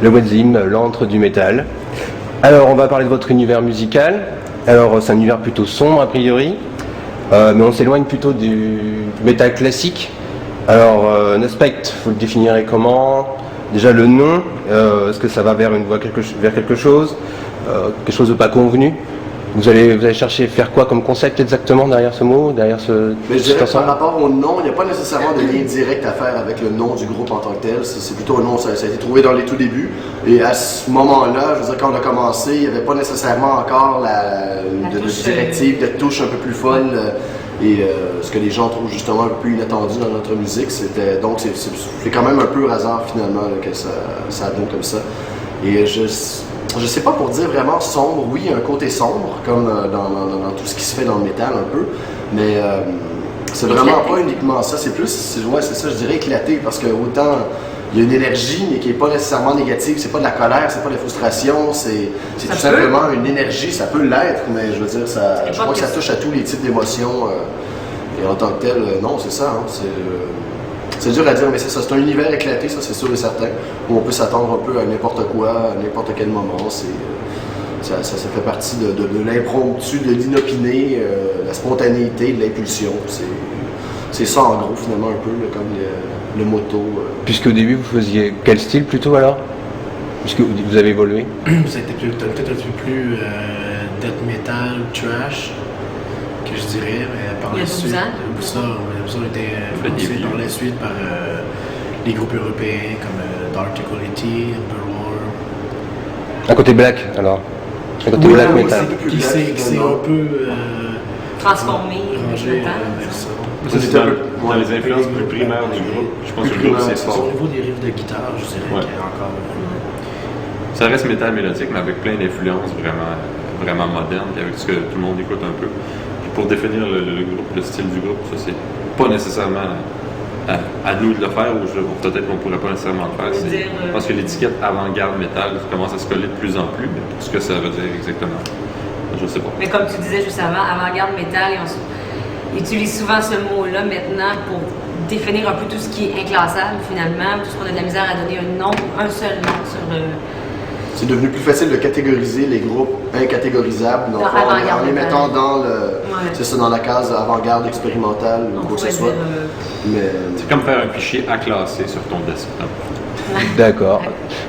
le Wedzim, l'antre du métal. Alors, on va parler de votre univers musical. Alors, c'est un univers plutôt sombre, a priori, mais on s'éloigne plutôt du métal classique. Alors, Nospect, vous le définirez comment? Déjà, le nom, est-ce que ça va vers quelque chose de pas convenu? Vous allez chercher à faire quoi comme concept exactement derrière ce mot, derrière ce... Mais je dirais que par rapport au nom, il n'y a pas nécessairement de lien direct à faire avec le nom du groupe en tant que tel. C'est plutôt un nom, ça a été trouvé dans les tout débuts. Et à ce moment-là, je veux dire, quand on a commencé, il n'y avait pas nécessairement encore de directive, de touche un peu plus folle. Ce que les gens trouvent justement un peu plus inattendu dans notre musique. Donc c'est quand même un peu hasard finalement là, que ça donne comme ça. Et je sais pas pour dire vraiment sombre, oui, il y a un côté sombre, comme dans tout ce qui se fait dans le métal un peu, mais c'est vraiment pas uniquement ça, c'est ça, je dirais éclaté, parce que autant il y a une énergie, mais qui n'est pas nécessairement négative, c'est pas de la colère, c'est pas de la frustration, c'est tout simplement une énergie, ça peut l'être, mais je veux dire, je crois que ça touche à tous les types d'émotions, et en tant que tel, non, c'est ça, hein, c'est dur à dire, mais c'est ça, c'est un univers éclaté, ça c'est sûr et certain, où on peut s'attendre un peu à n'importe quoi, à n'importe quel moment. Ça fait partie de l'impromptu, de l'inopiné, la spontanéité, de l'impulsion. C'est ça en gros finalement un peu, là, comme le motto. Puisqu'au début vous faisiez quel style plutôt alors? Puisque vous avez évolué? Ça a été peut-être un peu plus death metal, trash, que je dirais, mais par la suite, ça a été influencé par la suite par les groupes européens comme Dark Equality, Underworld. Un côté black alors? Un côté Oui, black oui, metal? Qui s'est un peu transformé Ça, c'est dans les influences plus primaires du groupe. Je pense que le groupe c'est fort. Au niveau des riffs de guitare, je dirais qu'il y a encore... Ça reste métal mélodique, mais avec plein d'influences vraiment modernes, puis avec ce que tout le monde écoute un peu. Puis pour définir le groupe, le style du groupe, ça c'est pas nécessairement à nous de le faire, ou peut-être qu'on pourrait pas nécessairement le faire. Je pense que l'étiquette avant-garde métal commence à se coller de plus en plus, mais pour ce que ça veut dire exactement, je sais pas. Mais comme tu disais juste avant, avant-garde métal, on utilise souvent ce mot-là maintenant pour définir un peu tout ce qui est inclassable finalement, tout ce qu'on a de la misère à donner un nom, un seul nom sur... C'est devenu plus facile de catégoriser les groupes incatégorisables en les mettant dans c'est ça, dans la case avant-garde expérimentale ou quoi que ce soit. C'est comme faire un fichier à classer sur ton desktop. D'accord.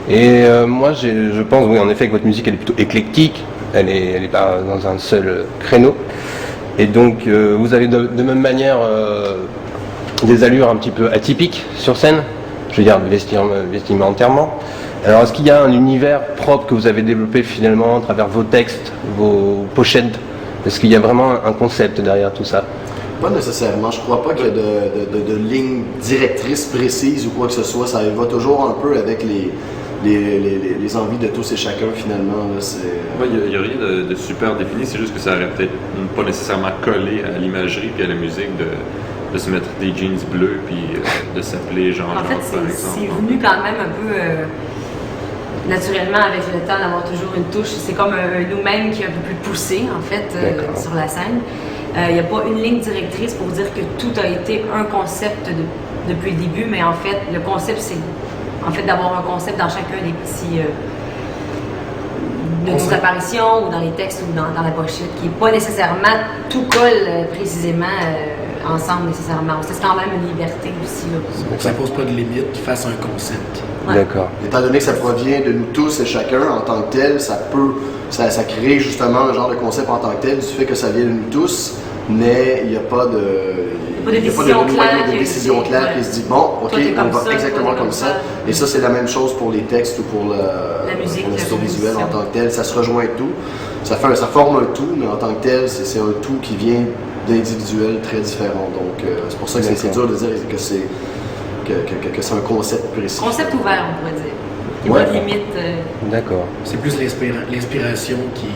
Et moi je pense oui en effet que votre musique elle est plutôt éclectique, elle est pas dans un seul créneau. Et donc vous avez de même manière des allures un petit peu atypiques sur scène, je veux dire vestimentairement. Alors est-ce qu'il y a un univers propre que vous avez développé finalement à travers vos textes, vos pochettes? Est-ce qu'il y a vraiment un concept derrière tout ça? Pas nécessairement, je crois pas qu'il y a de ligne directrice précise ou quoi que ce soit, ça va toujours un peu avec les envies de tous et chacun finalement. Il n'y a rien de super défini, c'est juste que ça aurait peut-être pas nécessairement collé à l'imagerie puis à la musique de se mettre des jeans bleus puis de s'appeler Jean-Jean, par exemple. En fait, c'est venu quand même un peu naturellement avec le temps d'avoir toujours une touche. C'est comme nous-mêmes qui est un peu plus poussé en fait sur la scène. Il n'y a pas une ligne directrice pour dire que tout a été un concept depuis le début, mais en fait, le concept, c'est en fait d'avoir un concept dans chacun des petits de nos apparitions ou dans les textes ou dans la pochette, qui n'est pas nécessairement tout colle précisément ensemble nécessairement. C'est quand même une liberté aussi. Donc ça ne pose pas de limite face à un concept. Ouais. D'accord. Étant donné que ça provient de nous tous et chacun en tant que tel, ça crée justement un genre de concept en tant que tel du fait que ça vient de nous tous, mais il n'y a pas de décision claire qui se dit bon, ok, on va exactement comme ça. Et ça, c'est la même chose pour les textes ou pour la musique, pour le style visuel en tant que tel. Ça se rejoint tout. Ça forme un tout, mais en tant que tel, c'est un tout qui vient d'individuels très différents. Donc, c'est pour ça que c'est dur de dire que c'est un concept précis. Concept ouvert, on pourrait dire. Il n'y a pas de limite. D'accord. C'est plus l'inspiration qui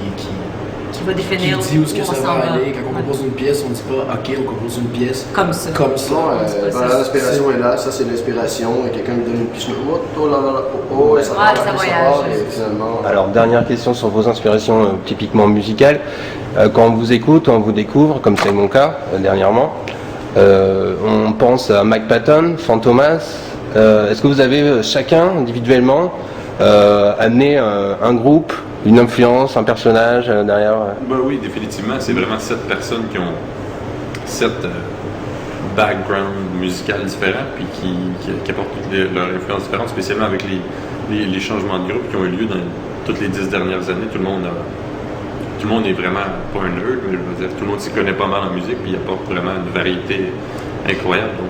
va définir où est-ce que ça va aller. Quand on compose une pièce, on ne dit pas OK, on compose une pièce comme ça. L'inspiration est là, ça c'est l'inspiration, et quelqu'un me donne une pièce, et ça voyage. Alors, dernière question sur vos inspirations typiquement musicales. Quand on vous écoute, on vous découvre, comme c'est mon cas dernièrement, on pense à Mike Patton, Fantomas. Est-ce que vous avez chacun individuellement amener un groupe, une influence, un personnage derrière. Ben oui, définitivement. C'est vraiment 7 personnes qui ont 7 backgrounds musicaux différents puis qui apportent leur influence différente, spécialement avec les changements de groupe qui ont eu lieu dans toutes les 10 dernières années. Tout le monde est vraiment pas un nerd, mais je veux dire, tout le monde s'y connaît pas mal en musique puis il apporte vraiment une variété incroyable. Donc,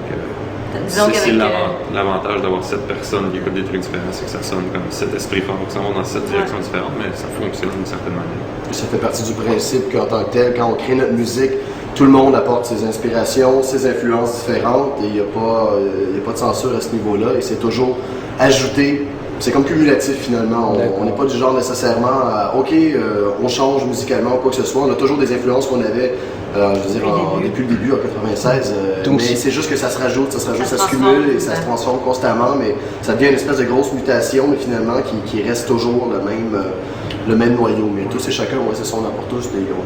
c'est l'avantage d'avoir 7 personnes qui écoutent des trucs différents, c'est que ça sonne comme 7 esprits forts qui s'en vont dans 7 directions différentes, mais ça fonctionne d'une certaine manière. Ça fait partie du principe qu'en tant que tel, quand on crée notre musique, tout le monde apporte ses inspirations, ses influences différentes et il n'y a pas de censure à ce niveau-là et c'est toujours ajouté. C'est comme cumulatif finalement. On n'est pas du genre nécessairement à on change musicalement ou quoi que ce soit. On a toujours des influences qu'on avait, depuis le début en 96. Mais c'est juste que ça se rajoute, ça se cumule et ça se transforme constamment. Mais ça devient une espèce de grosse mutation, mais finalement qui reste toujours le même noyau. Mais tous et chacun, c'est ça, on a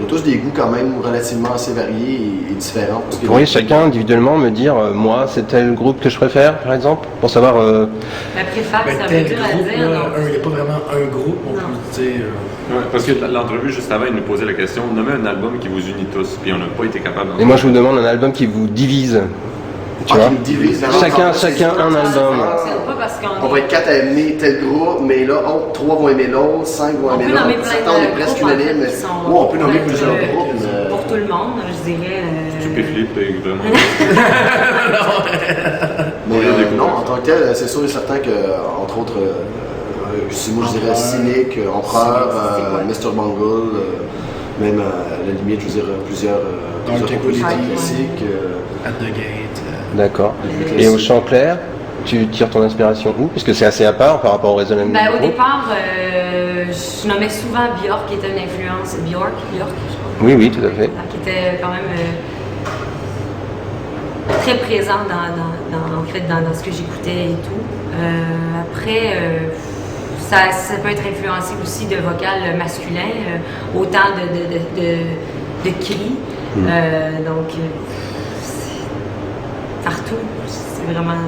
tous des goûts quand même relativement assez variés et différents. Vous pourriez chacun individuellement me dire, moi, c'est tel groupe que je préfère, par exemple, pour savoir. La préfère, ça veut dire à dire. Il n'y a pas vraiment un groupe, on peut dire. Ouais, parce que l'entrevue juste avant, il nous posait la question, nommez un album qui vous unit tous, puis on n'a pas été capable d'en. Et moi, je vous demande un album qui vous divise. Tu vois? Chacun un album. On va être 4 à aimer tel groupe, mais là, 3 vont aimer l'autre, 5 vont aimer l'autre. Certains, on est presque unanime. On peut nommer plusieurs groupes. Pour tout le monde, je dirais. Stupéflip et vraiment. Non, en tant que tel, c'est sûr et certain que, entre autres, moi je dirais Cynic, Empereur, Mr. Bungle, même à la limite, je veux dire, plusieurs classiques. At the Gate. D'accord. Et au chant clair, tu tires ton inspiration où? Puisque c'est assez à part par rapport au raisonnement. Au départ, je nommais souvent Björk, qui était une influence. Björk, je crois. Oui, tout à fait. Qui était quand même très présent dans ce que j'écoutais et tout. Après, ça peut être influencé aussi de vocales masculins, autant de cris. Donc, partout, c'est vraiment.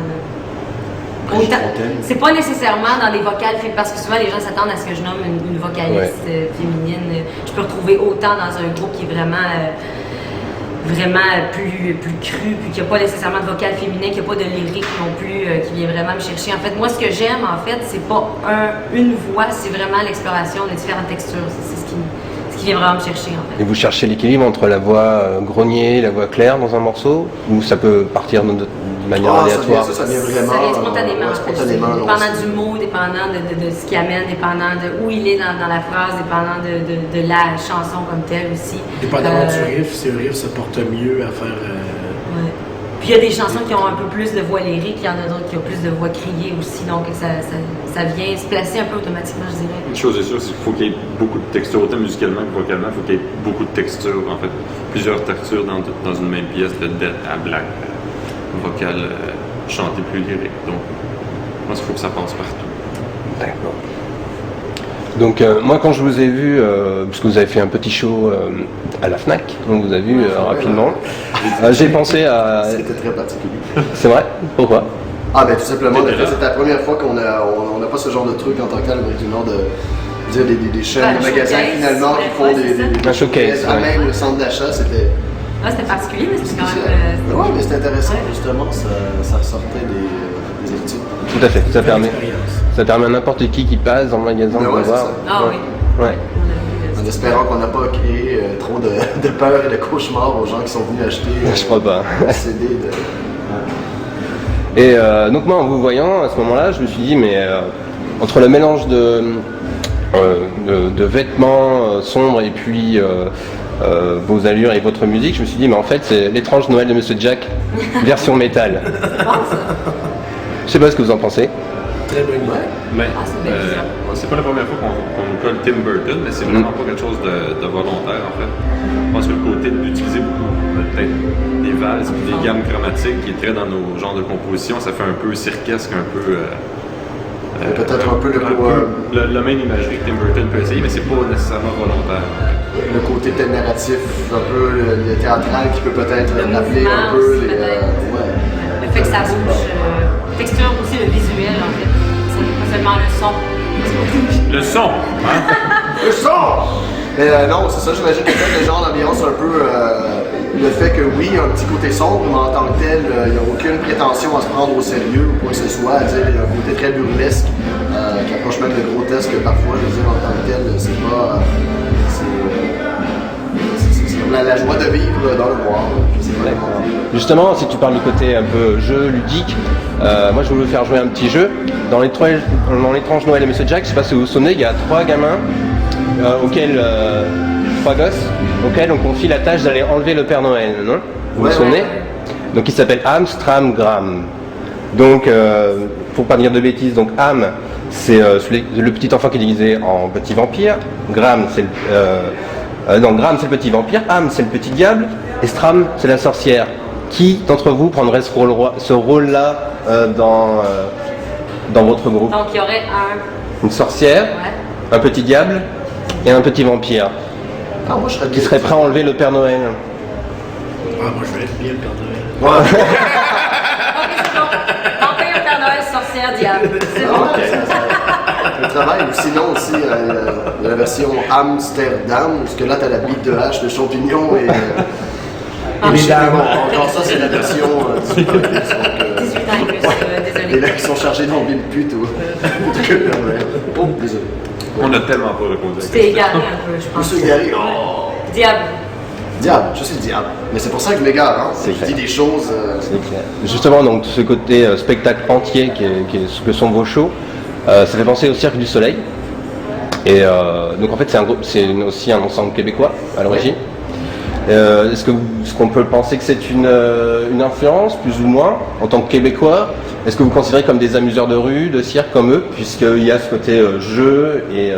C'est pas nécessairement dans les vocales, parce que souvent les gens s'attendent à ce que je nomme une vocaliste féminine. Je peux retrouver autant dans un groupe qui est vraiment plus cru, puis qu'il n'y a pas nécessairement de vocal féminin, qu'il n'y a pas de lyrique non plus, qui vient vraiment me chercher. En fait, moi, ce que j'aime, en fait, c'est pas une voix, c'est vraiment l'exploration de différentes textures. C'est ce qui vient vraiment me chercher, en fait. Et vous cherchez l'équilibre entre la voix grogné et la voix claire dans un morceau, ou ça peut partir de manière aléatoire? Ça vient vraiment. Ça vient spontanément. Dépendant du mot, dépendant de ce qu'il amène, dépendant de où il est dans la phrase, dépendant de la chanson comme telle aussi. Dépendamment du riff, si le riff se porte mieux à faire. Puis il y a des chansons qui ont un peu plus de voix lyrique, il y en a d'autres qui ont plus de voix criée aussi, donc ça vient se placer un peu automatiquement, je dirais. Une chose est sûre, c'est qu'il faut qu'il y ait beaucoup de textures, autant musicalement que vocalement, il faut qu'il y ait beaucoup de textures, en fait, plusieurs textures dans une même pièce, de death à black, vocal, chanté plus lyrique. Donc, moi, il faut que ça passe partout. D'accord. Donc moi quand je vous ai vu, puisque vous avez fait un petit show à la FNAC, donc vous avez vu rapidement, j'ai pensé à... C'était très particulier. C'est vrai? Pourquoi? Tout simplement, c'est la première fois qu'on n'a pas ce genre de truc en tant que tel, Amérique du Nord, des chaînes de magasins finalement qui font des showcase. Même le centre d'achat, c'était... c'était particulier, mais c'était quand même... Oui, mais c'était intéressant, justement, ça ressortait des études. Tout à fait, ça permet à n'importe qui passe dans le magasin de voir. Oui. En espérant qu'on n'a pas créé trop de peur et de cauchemars aux gens qui sont venus acheter je crois pas. un CD de... Et donc moi en vous voyant à ce moment-là, je me suis dit mais entre le mélange de vêtements sombres et puis vos allures et votre musique, je me suis dit mais en fait c'est l'étrange Noël de Monsieur Jack version métal. Je sais pas ce que vous en pensez. Très bonne idée. Mais c'est pas la première fois qu'on nous colle Tim Burton, mais c'est vraiment pas quelque chose de volontaire en fait. Je pense que le côté d'utiliser peut-être des valses ou des gammes chromatiques qui est très dans nos genres de composition, ça fait un peu cirquesque, un peu. Peut-être un peu la même imagerie que Tim Burton peut essayer, mais c'est pas nécessairement volontaire. Le côté peut-être narratif, un peu le théâtral qui peut peut-être rappeler un peu le fait que ça bouge. Texture aussi, le visuel en fait. C'est pas seulement le son. Le son! Hein? Le son! Mais non, c'est ça, j'imagine que peut-être le genre d'ambiance un peu le fait que oui, il y a un petit côté sombre, mais en tant que tel, il n'y a aucune prétention à se prendre au sérieux ou quoi que ce soit, à dire il y a un côté très burlesque qui approche même le grotesque parfois, je veux dire en tant que tel, c'est pas. C'est comme la joie de vivre dans le noir. Je sais pas comment dire. Justement, si tu parles du côté un peu jeu ludique, moi je voulais vous faire jouer un petit jeu. Dans l'étrange Noël et Monsieur Jack, je sais pas si vous vous souvenez, il y a 3 gamins trois gosses auxquels on confie la tâche d'aller enlever le Père Noël, non? Vous vous souvenez? Donc il s'appelle Ham, Stram, Gram. Donc pour pas dire de bêtises, donc Ham c'est le petit enfant qui est déguisé en petit vampire, Gram c'est Gram c'est le petit vampire, Ham c'est le petit diable et Stram c'est la sorcière. Qui d'entre vous prendrait ce rôle-là dans votre groupe? Donc il y aurait une sorcière, un petit diable et un petit vampire. Ah, moi, je serais qui serait prêt à enlever le Père Noël. Ah, moi je vais être bien le Père Noël. Ouais. Ok, c'est bon. Vampire, Père Noël, sorcière, diable. C'est bon. Le travail, ou sinon aussi la version Amsterdam, parce que là tu as la bite de hache, le champignon et. Encore ça, c'est la version 18 ans et plus. 18 ans et plus, désolé. Et là, ils sont chargés d'enlever le pute ou que le Père Noël. Oh, désolé. On a tellement pas répondu. Tu t'es égaré un peu, je pense. Je me suis égaré. Oh. Diable. Diable, je suis le diable. Mais c'est pour ça que je m'égare, hein. C'est Je dis des choses. C'est clair. Justement, donc ce côté spectacle entier ce que sont vos shows, ça fait penser au Cirque du Soleil. Et donc en fait, c'est aussi un ensemble québécois à l'origine. Est-ce qu'on peut penser que c'est une influence, plus ou moins, en tant que Québécois? Est-ce que vous considérez comme des amuseurs de rue, de cirque comme eux, puisqu'il y a ce côté jeu et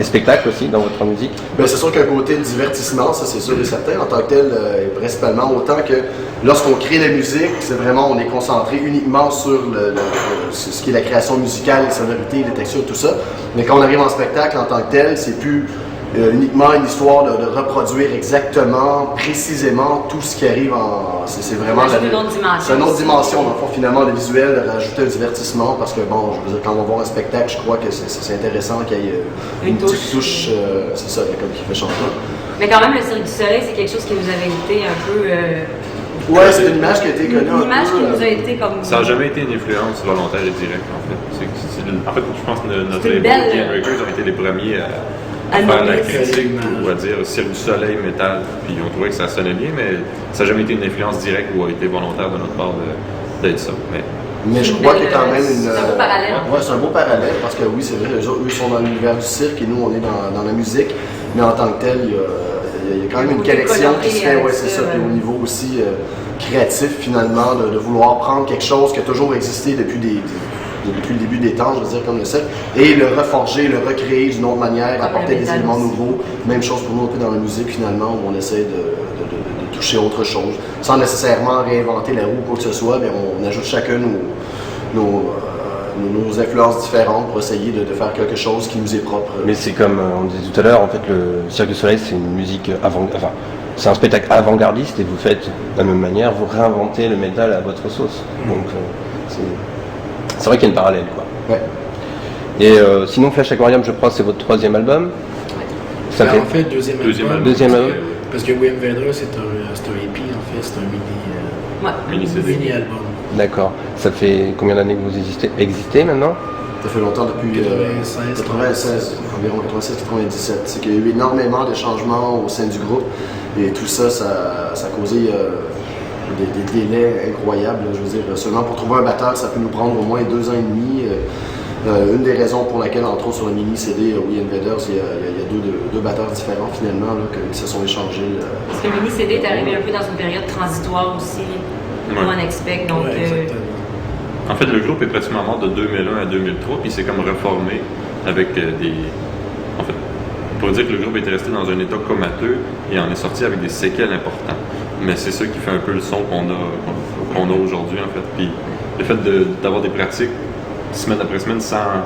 spectacle aussi dans votre musique? Ben, c'est sûr qu'un côté de divertissement, ça c'est sûr et certain, en tant que tel, principalement, autant que lorsqu'on crée la musique, c'est vraiment, on est concentré uniquement sur ce qui est la création musicale, les sonorités, les textures, tout ça. Mais quand on arrive en spectacle en tant que tel, c'est plus uniquement une histoire de reproduire exactement, précisément tout ce qui arrive c'est vraiment une autre dimension. C'est une autre dimension, dans le fond, finalement, le visuel, de rajouter un divertissement, parce que bon, je veux dire, quand on va voir un spectacle, je crois que c'est intéressant qu'il y ait une petite touche, c'est ça, comme qui fait changer. Mais quand même, le Cirque du Soleil, c'est quelque chose qui nous avait été un peu. Ouais, c'est une image qui a été connue. Une image qui nous a été comme. Ça n'a jamais été une influence volontaire et directe, en fait. En fait, je pense que notre label Game Breakers ont été les premiers à faire la critique ou à dire Cirque du Soleil, métal, puis on trouvait que ça sonnait bien, mais ça n'a jamais été une influence directe ou a été volontaire de notre part d'être ça. Mais je crois qu'il y a quand même une. C'est un beau parallèle. Ouais, c'est un beau parallèle parce que oui, c'est vrai, eux sont dans l'univers du cirque et nous, on est dans la musique, mais en tant que tel, il y a quand même une connexion qui se fait, ouais, c'est ça, puis au niveau aussi créatif finalement, de vouloir prendre quelque chose qui a toujours existé depuis le début des temps, je veux dire, comme le cirque, et le reforger, le recréer d'une autre manière, apporter des éléments nouveaux. Même chose pour nous un peu dans la musique finalement, où on essaie de toucher autre chose, sans nécessairement réinventer la roue ou quoi que ce soit, mais on ajoute chacun nos influences différentes pour essayer de faire quelque chose qui nous est propre. Mais c'est comme on disait tout à l'heure, en fait, le Cirque du Soleil, c'est une musique c'est un spectacle avant-gardiste et vous faites de la même manière, vous réinventez le métal à votre sauce. Donc c'est vrai qu'il y a une parallèle, quoi. Ouais. Et sinon, Flash Aquarium, je crois, c'est votre 3e album. Ça fait... En fait, deuxième album. Deuxième album. Parce que William Vader, c'est un EP, en fait, c'est un mini album. D'accord. Ça fait combien d'années que vous existez maintenant? Ça fait longtemps, depuis 96, environ 96-97. C'est qu'il y a eu énormément de changements au sein du groupe et tout ça, ça a causé des délais incroyables. Je veux dire, seulement pour trouver un batteur, ça peut nous prendre au moins 2 ans et demi. Une des raisons pour laquelle, entre autres, sur le mini-CD We Invaders, il y a deux batteurs différents finalement là, qui se sont échangés. Parce que le mini-CD est arrivé un peu dans une période transitoire aussi, pour un expect. Donc, en fait, le groupe est pratiquement mort de 2001 à 2003, puis c'est comme reformé avec En fait, on pourrait dire que le groupe était resté dans un état comateux et en est sorti avec des séquelles importantes. Mais c'est ça qui fait un peu le son qu'on a aujourd'hui, en fait. Puis le fait d'avoir des pratiques semaine après semaine sans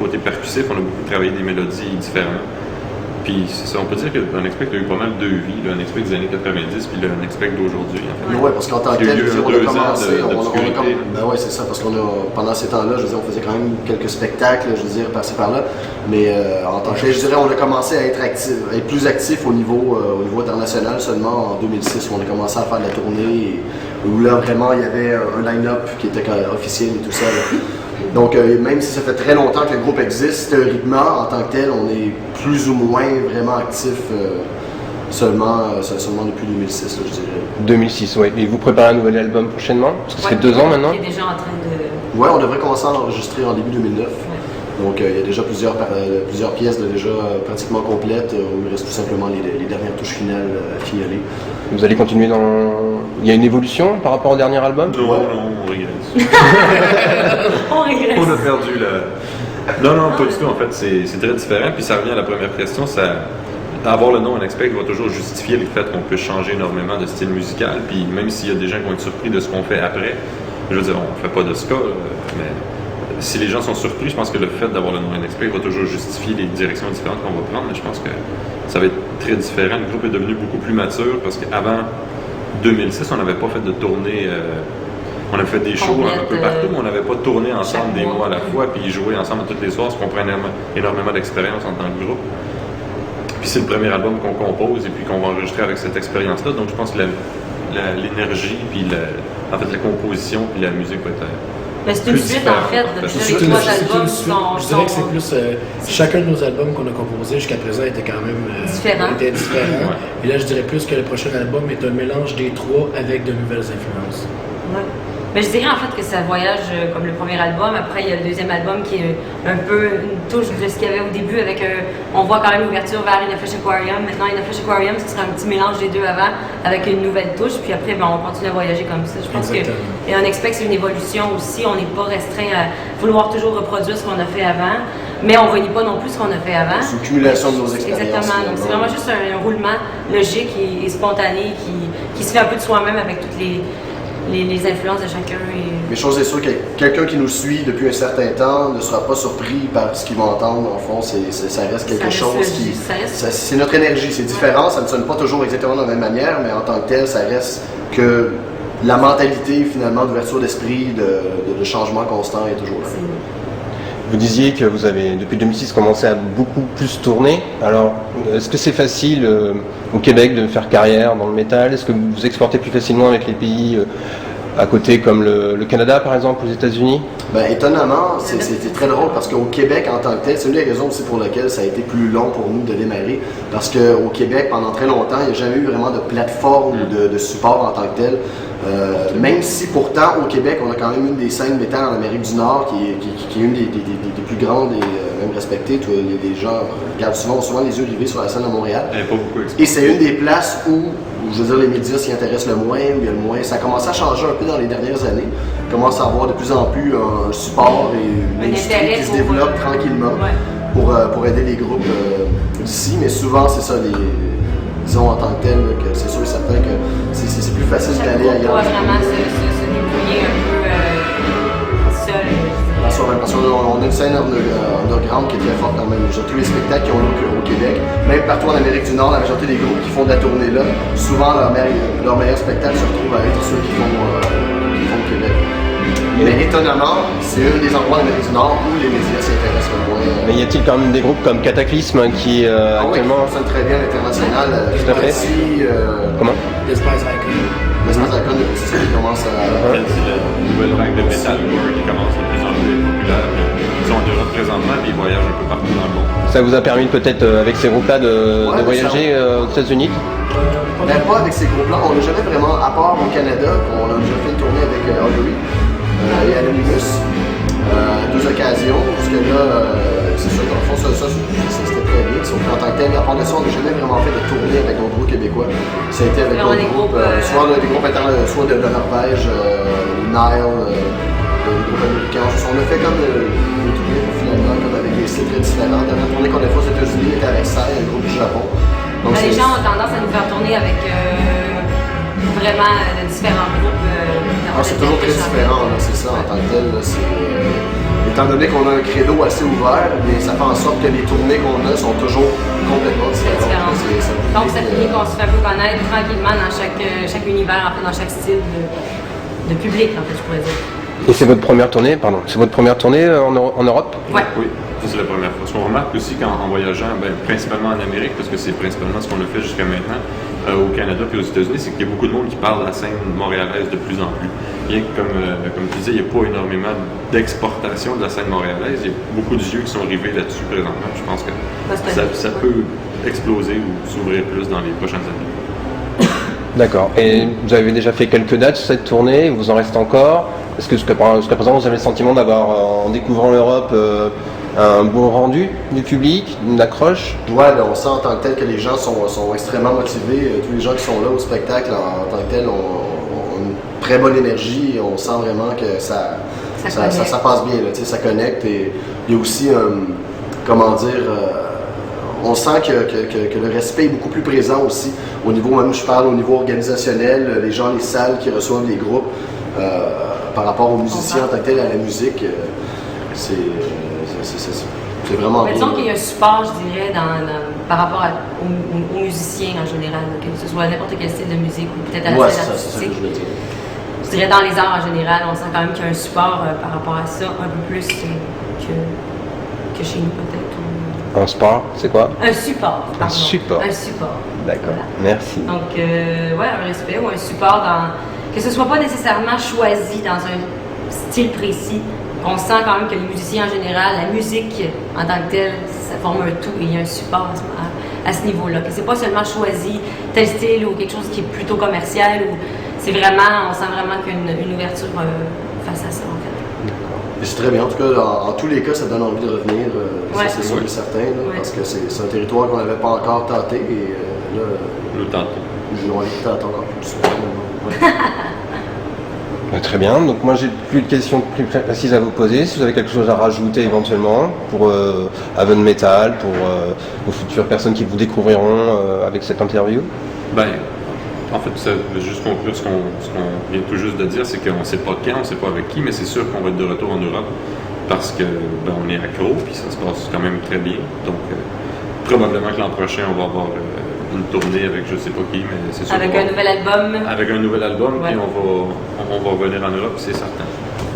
côté percussif, on a beaucoup travaillé des mélodies différemment. Puis c'est ça, on peut dire que Unexpect a eu pas mal deux vies, le Unexpect des années 90 puis le Unexpect d'aujourd'hui. En fait. Oui, parce qu'en tant que tel, on a commencé, ben ouais, c'est ça, parce qu'on a, pendant ces temps-là, je veux dire, on faisait quand même quelques spectacles, je veux dire, par-ci par-là, mais en tant que tel, je dirais, on a commencé à être plus actif au niveau international seulement en 2006, où on a commencé à faire de la tournée, où là, vraiment, il y avait un line-up qui était officiel et tout ça. Là. Donc, même si ça fait très longtemps que le groupe existe, théoriquement, en tant que tel, on est plus ou moins vraiment actif seulement depuis 2006, là, je dirais. 2006, oui. Et vous préparez un nouvel album prochainement? Parce que ça fait 2 ans maintenant? Il est déjà en train de... Ouais, on devrait commencer à l'enregistrer en début 2009. Ouais. Donc, il y a déjà plusieurs pièces déjà pratiquement complètes. Il reste tout simplement les dernières touches finales à fignoler. Vous allez continuer dans... Il y a une évolution par rapport au dernier album? Non, on régresse. On régresse. On a perdu la... Non, pas du tout. En fait, c'est très différent. Puis ça revient à la première question. Avoir le nom Unexpect va toujours justifier le fait qu'on peut changer énormément de style musical. Puis même s'il y a des gens qui vont être surpris de ce qu'on fait après, je veux dire, on ne fait pas de ska, mais si les gens sont surpris, je pense que le fait d'avoir le nom Unexpect va toujours justifier les directions différentes qu'on va prendre. Mais je pense que ça va être très différent. Le groupe est devenu beaucoup plus mature parce qu'avant 2006, on n'avait pas fait de tournée. On a fait des shows un peu partout, mais on n'avait pas tourné ensemble des mois à la fois, puis jouer ensemble toutes les soirs, ce qu'on prenait énormément d'expérience en tant que groupe. Puis c'est le premier album qu'on compose et puis qu'on va enregistrer avec cette expérience-là. Donc je pense que l'énergie, puis en fait la composition, puis la musique va être. Mais c'est une suite en fait, depuis les 3 albums sont... Je dirais que c'est plus... chacun de nos albums qu'on a composés jusqu'à présent était quand même... différent. Était différent. Ouais. Et là, je dirais plus que le prochain album est un mélange des 3 avec de nouvelles influences. Ouais. Mais je dirais en fait que ça voyage comme le premier album. Après, il y a le deuxième album qui est un peu une touche de ce qu'il y avait au début avec... on voit quand même l'ouverture vers Inafresh Aquarium. Maintenant, Inafresh Aquarium, ce sera un petit mélange des deux avant avec une nouvelle touche. Puis après, on continue à voyager comme ça. Je pense que Unexpect, c'est une évolution aussi. On n'est pas restreint à vouloir toujours reproduire ce qu'on a fait avant. Mais on ne renie pas non plus ce qu'on a fait avant. C'est une cumulation de nos expériences. Exactement. Donc, c'est vraiment juste un roulement logique et spontané qui se fait un peu de soi-même avec toutes les influences de chacun. Mais chose est sûre que quelqu'un qui nous suit depuis un certain temps ne sera pas surpris par ce qu'il va entendre. En fond, ça reste quelque chose qui... C'est notre énergie, c'est différent, ça ne sonne pas toujours exactement de la même manière, mais en tant que tel, ça reste que la mentalité finalement d'ouverture d'esprit, de changement constant est toujours là. Vous disiez que vous avez, depuis 2006, commencé à beaucoup plus tourner. Alors, est-ce que c'est facile au Québec de faire carrière dans le métal? Est-ce que vous exportez plus facilement avec les pays à côté comme le Canada, par exemple, aux États-Unis? Ben, étonnamment, c'était très drôle parce qu'au Québec, en tant que tel, c'est une des raisons aussi pour laquelle ça a été plus long pour nous de démarrer. Parce qu'au Québec, pendant très longtemps, il n'y a jamais eu vraiment de plateforme ou de support en tant que tel. Même si pourtant au Québec on a quand même une des scènes métal en Amérique du Nord qui est une des plus grandes et même respectées. Les gens regardent souvent les yeux rivés sur la scène à Montréal. Et c'est une des places où je veux dire, les médias s'y intéressent le moins, où il y a le moins. Ça a commencé à changer un peu dans les dernières années. On commence à avoir de plus en plus un support et une industrie qui se développe tranquillement pour aider les groupes d'ici. Mais souvent c'est ça, disons en tant que tel, que c'est sûr et certain que c'est plus facile d'aller ailleurs. On va vraiment se débrouiller un peu seul. Parce qu'on a une scène underground qui est très forte quand même. Tous les spectacles qui ont lieu au Québec, même partout en Amérique du Nord, la majorité des groupes qui font de la tournée là, souvent leur meilleur spectacle se retrouve à être ceux qui font au Québec. Mais étonnamment, c'est un des endroits en Amérique du Nord où les médias s'y intéressent le moins. Mais y a-t-il quand même des groupes comme Cataclysme qui actuellement... Oui, qui fonctionnent très bien à l'international. Tout à fait. Comment? L'espace Icon. L'espace Icon, c'est ça qui commence à... C'est la nouvelle vague de metalcore qui commence de plus en plus populaire. Ils sont en Europe présentement et ils voyagent un peu partout dans le monde. Ça vous a permis peut-être avec ces groupes-là de voyager aux États-Unis? Ben, pas avec ces groupes-là. On n'a jamais vraiment, à part au Canada, on a déjà fait une tournée avec Augury et Anonymous. 2 occasions, parce que là, c'est sûr, dans le fond, ça c'était très bien. Sauf qu'en tant que tel, à part de ça, on n'a jamais vraiment fait de tournée avec d'autres groupes québécois. Ça a été avec d'autres groupes, soit des groupes soit de Norvège, Nile, des groupes américains. On a fait comme des tournées finalement, comme avec des styles très différents. La dernière tournée qu'on a fait aux États-Unis était avec Sai, un groupe du Japon. Donc, les gens ont tendance à nous faire tourner avec vraiment différents groupes. C'est toujours très différent, c'est ça, en tant que tel. étant donné qu'on a un créneau assez ouvert, mais ça fait en sorte que les tournées qu'on a sont toujours complètement différentes. Donc ça fait qu'on se fait un peu connaître tranquillement dans chaque univers, en fait, dans chaque style de public, en fait, je pourrais dire. Et c'est votre première tournée, en Europe? Ouais. Oui, ça c'est la première fois. Ce qu'on remarque aussi en voyageant, principalement en Amérique, parce que c'est principalement ce qu'on a fait jusqu'à maintenant, au Canada puis aux États-Unis, c'est qu'il y a beaucoup de monde qui parle de la scène montréalaise de plus en plus. Bien que, comme tu disais, il n'y a pas énormément d'exportation de la scène montréalaise. Il y a beaucoup d'yeux qui sont rivés là-dessus présentement. Je pense que ça peut exploser ou s'ouvrir plus dans les prochaines années. D'accord. Et vous avez déjà fait quelques dates sur cette tournée, il vous en reste encore? Est-ce que jusqu'à présent vous avez le sentiment d'avoir, en découvrant l'Europe, un bon rendu du public, une accroche? Ouais, on sent en tant que tel que les gens sont extrêmement motivés. Tous les gens qui sont là au spectacle en tant que tel ont une très bonne énergie. Et on sent vraiment que ça passe bien, là, ça connecte. Et il y a aussi, on sent que le respect est beaucoup plus présent aussi. Au niveau, même je parle au niveau organisationnel, les gens, les salles qui reçoivent les groupes, par rapport aux musiciens en tant que tel, à la musique, c'est vraiment bien. Disons qu'il y a un support, je dirais, par rapport aux musiciens en général, que ce soit n'importe quel style de musique ou peut-être à la scène artistique. Je dirais dans les arts en général, on sent quand même qu'il y a un support par rapport à ça, un peu plus que chez nous peut-être. Un support, c'est quoi? Un support, pardon. Un support. Un support. D'accord, voilà. merci. Donc, un respect ou un support que ce soit pas nécessairement choisi dans un style précis. On sent quand même que les musiciens en général, la musique en tant que telle, ça forme un tout et il y a un support à ce niveau-là. Que c'est pas seulement choisi tel style ou quelque chose qui est plutôt commercial, ou c'est vraiment, on sent vraiment qu'il y a une ouverture face à ça en fait. Et c'est très bien. En tout cas, en tous les cas, ça donne envie de revenir. Ça, c'est sûr et certain, parce que c'est un territoire qu'on n'avait pas encore tenté. Et là, le tenter. J'ai envie de tenter encore plus. Très bien, donc moi j'ai plus de questions plus précises à vous poser. Si vous avez quelque chose à rajouter éventuellement pour Haven Metal, pour vos futures personnes qui vous découvriront avec cette interview? En fait, ça veut juste conclure ce qu'on vient tout juste de dire, c'est qu'on ne sait pas quand, on ne sait pas avec qui, mais c'est sûr qu'on va être de retour en Europe parce que on est accro, puis ça se passe quand même très bien. Donc, probablement que l'an prochain, on va avoir une tournée avec je ne sais pas qui, mais c'est sûr. Avec un nouvel album. Avec un nouvel album, ouais. Puis on va revenir en Europe, c'est certain.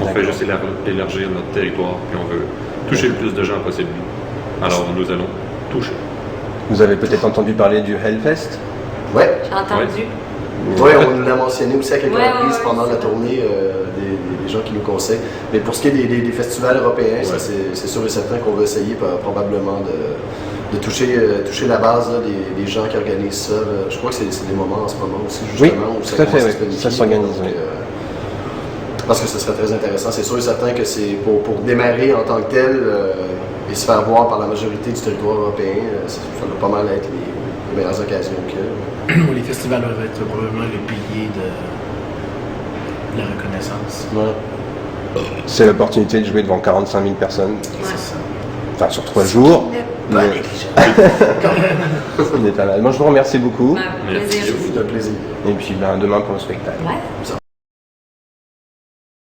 On fait juste élargir notre territoire, puis on veut toucher le plus de gens possible. Alors, nous allons toucher. Vous avez peut-être entendu parler du Hellfest? Ouais. J'ai entendu. Oui, on nous l'a mentionné aussi à quelques reprises pendant la tournée, des gens qui nous conseillent. Mais pour ce qui est des festivals européens, ça, c'est sûr et certain qu'on va essayer probablement de toucher la base là, des gens qui organisent ça. Là. Je crois que c'est des moments en ce moment aussi, justement, où ça commence à se planifier. Ça s'organise. Parce que ce serait très intéressant. C'est sûr et certain que c'est pour démarrer en tant que tel et se faire voir par la majorité du territoire européen, ça va pas mal être les meilleures occasions qu'il y a. Les festivals doivent être probablement les piliers de la reconnaissance. Ouais. C'est l'opportunité de jouer devant 45 000 personnes. Ouais. C'est ça. Enfin, sur 3 jours. Pas Moi, je vous remercie beaucoup. Plaisir. C'est un plaisir. Et puis, demain pour le spectacle. Ouais.